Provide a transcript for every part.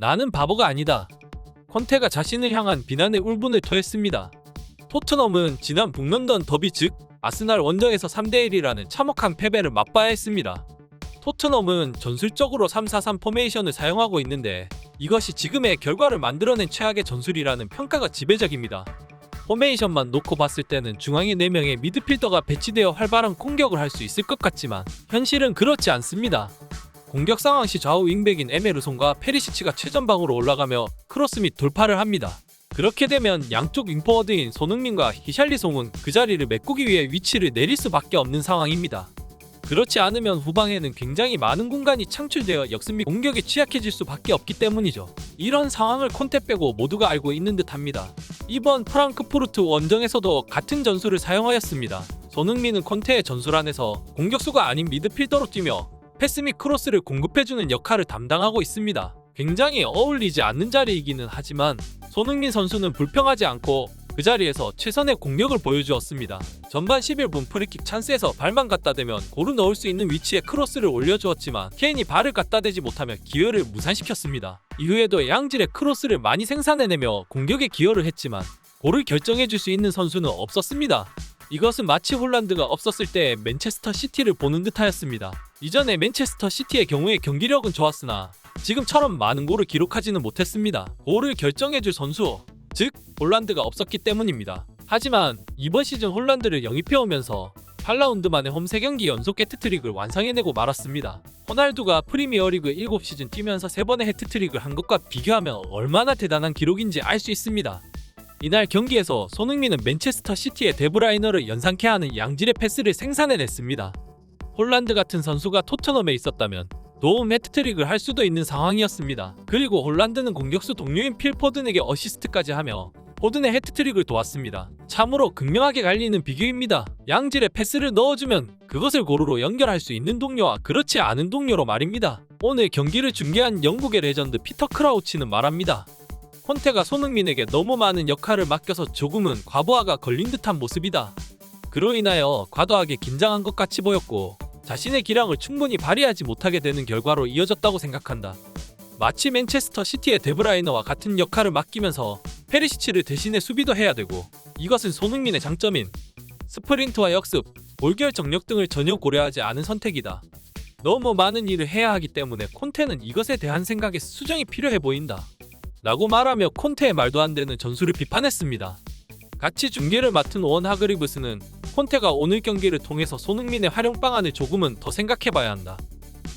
나는 바보가 아니다. 콘테가 자신을 향한 비난의 울분을 토했습니다. 토트넘은 지난 북런던 더비 즉 아스날 원정에서 3대1이라는 참혹한 패배를 맛봐야 했습니다. 토트넘은 전술적으로 3-4-3 포메이션을 사용하고 있는데 이것이 지금의 결과를 만들어낸 최악의 전술이라는 평가가 지배적입니다. 포메이션만 놓고 봤을 때는 중앙에 4명의 미드필더가 배치되어 활발한 공격을 할 수 있을 것 같지만 현실은 그렇지 않습니다. 공격 상황 시 좌우 윙백인 에메르송과 페리시치가 최전방으로 올라가며 크로스 및 돌파를 합니다. 그렇게 되면 양쪽 윙포워드인 손흥민과 히샬리송은 그 자리를 메꾸기 위해 위치를 내릴 수밖에 없는 상황입니다. 그렇지 않으면 후방에는 굉장히 많은 공간이 창출되어 역습 및 공격에 취약해질 수밖에 없기 때문이죠. 이런 상황을 콘테 빼고 모두가 알고 있는 듯합니다. 이번 프랑크푸르트 원정에서도 같은 전술을 사용하였습니다. 손흥민은 콘테의 전술 안에서 공격수가 아닌 미드필더로 뛰며 패스 및 크로스를 공급해주는 역할을 담당하고 있습니다. 굉장히 어울리지 않는 자리이기는 하지만 손흥민 선수는 불평하지 않고 그 자리에서 최선의 공격을 보여주었습니다. 전반 11분 프리킥 찬스에서 발만 갖다 대면 골을 넣을 수 있는 위치에 크로스를 올려주었지만 케인이 발을 갖다 대지 못하며 기회를 무산시켰습니다. 이후에도 양질의 크로스를 많이 생산해내며 공격에 기여를 했지만 골을 결정해줄 수 있는 선수는 없었습니다. 이것은 마치 홀란드가 없었을 때 맨체스터 시티를 보는 듯하였습니다. 이전에 맨체스터 시티의 경우에 경기력은 좋았으나 지금처럼 많은 골을 기록하지는 못했습니다. 골을 결정해줄 선수, 즉 홀란드가 없었기 때문입니다. 하지만 이번 시즌 홀란드를 영입해오면서 8라운드 만에 홈 3경기 연속 해트트릭을 완성해내고 말았습니다. 호날두가 프리미어리그 7시즌 뛰면서 3번의 해트트릭을 한 것과 비교하면 얼마나 대단한 기록인지 알 수 있습니다. 이날 경기에서 손흥민은 맨체스터 시티의 데브라이너를 연상케 하는 양질의 패스를 생산해냈습니다. 홀란드 같은 선수가 토트넘에 있었다면 도움 해트트릭을 할 수도 있는 상황이었습니다. 그리고 홀란드는 공격수 동료인 필 포든에게 어시스트까지 하며 포든의 해트트릭을 도왔습니다. 참으로 극명하게 갈리는 비교입니다. 양질의 패스를 넣어주면 그것을 골으로 연결할 수 있는 동료와 그렇지 않은 동료로 말입니다. 오늘 경기를 중계한 영국의 레전드 피터 크라우치는 말합니다. 콘테가 손흥민에게 너무 많은 역할을 맡겨서 조금은 과부하가 걸린 듯한 모습이다. 그로 인하여 과도하게 긴장한 것 같이 보였고 자신의 기량을 충분히 발휘하지 못하게 되는 결과로 이어졌다고 생각한다. 마치 맨체스터 시티의 데브라이너와 같은 역할을 맡기면서 페리시치를 대신해 수비도 해야 되고 이것은 손흥민의 장점인 스프린트와 역습, 골결 정력 등을 전혀 고려하지 않은 선택이다. 너무 많은 일을 해야 하기 때문에 콘테는 이것에 대한 생각에 수정이 필요해 보인다. 라고 말하며 콘테의 말도 안 되는 전술을 비판했습니다. 같이 중계를 맡은 오원 하그리브스는 콘테가 오늘 경기를 통해서 손흥민의 활용 방안을 조금은 더 생각해봐야 한다.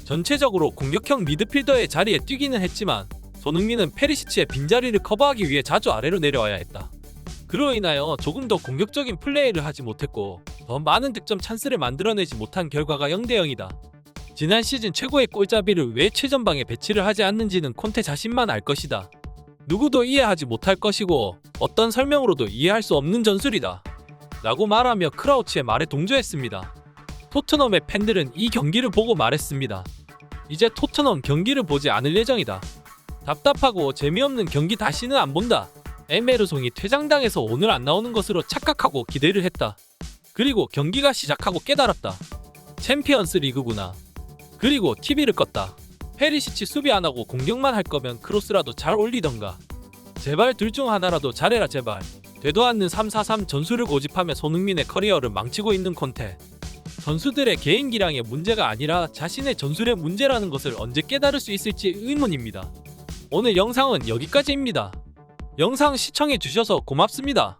전체적으로 공격형 미드필더의 자리에 뛰기는 했지만 손흥민은 페리시치의 빈자리를 커버하기 위해 자주 아래로 내려와야 했다. 그로 인하여 조금 더 공격적인 플레이를 하지 못했고 더 많은 득점 찬스를 만들어내지 못한 결과가 0대0이다. 지난 시즌 최고의 골잡이를 왜 최전방에 배치를 하지 않는지는 콘테 자신만 알 것이다. 누구도 이해하지 못할 것이고 어떤 설명으로도 이해할 수 없는 전술이다. 라고 말하며 크라우치의 말에 동조했습니다. 토트넘의 팬들은 이 경기를 보고 말했습니다. 이제 토트넘 경기를 보지 않을 예정이다. 답답하고 재미없는 경기 다시는 안 본다. 에메르송이 퇴장당해서 오늘 안 나오는 것으로 착각하고 기대를 했다. 그리고 경기가 시작하고 깨달았다. 챔피언스 리그구나. 그리고 TV를 껐다. 페리시치 수비 안 하고 공격만 할 거면 크로스라도 잘 올리던가. 제발 둘 중 하나라도 잘해라 제발. 되도 않는 3-4-3 전술을 고집하며 손흥민의 커리어를 망치고 있는 콘테. 선수들의 개인 기량의 문제가 아니라 자신의 전술의 문제라는 것을 언제 깨달을 수 있을지 의문입니다. 오늘 영상은 여기까지입니다. 영상 시청해 주셔서 고맙습니다.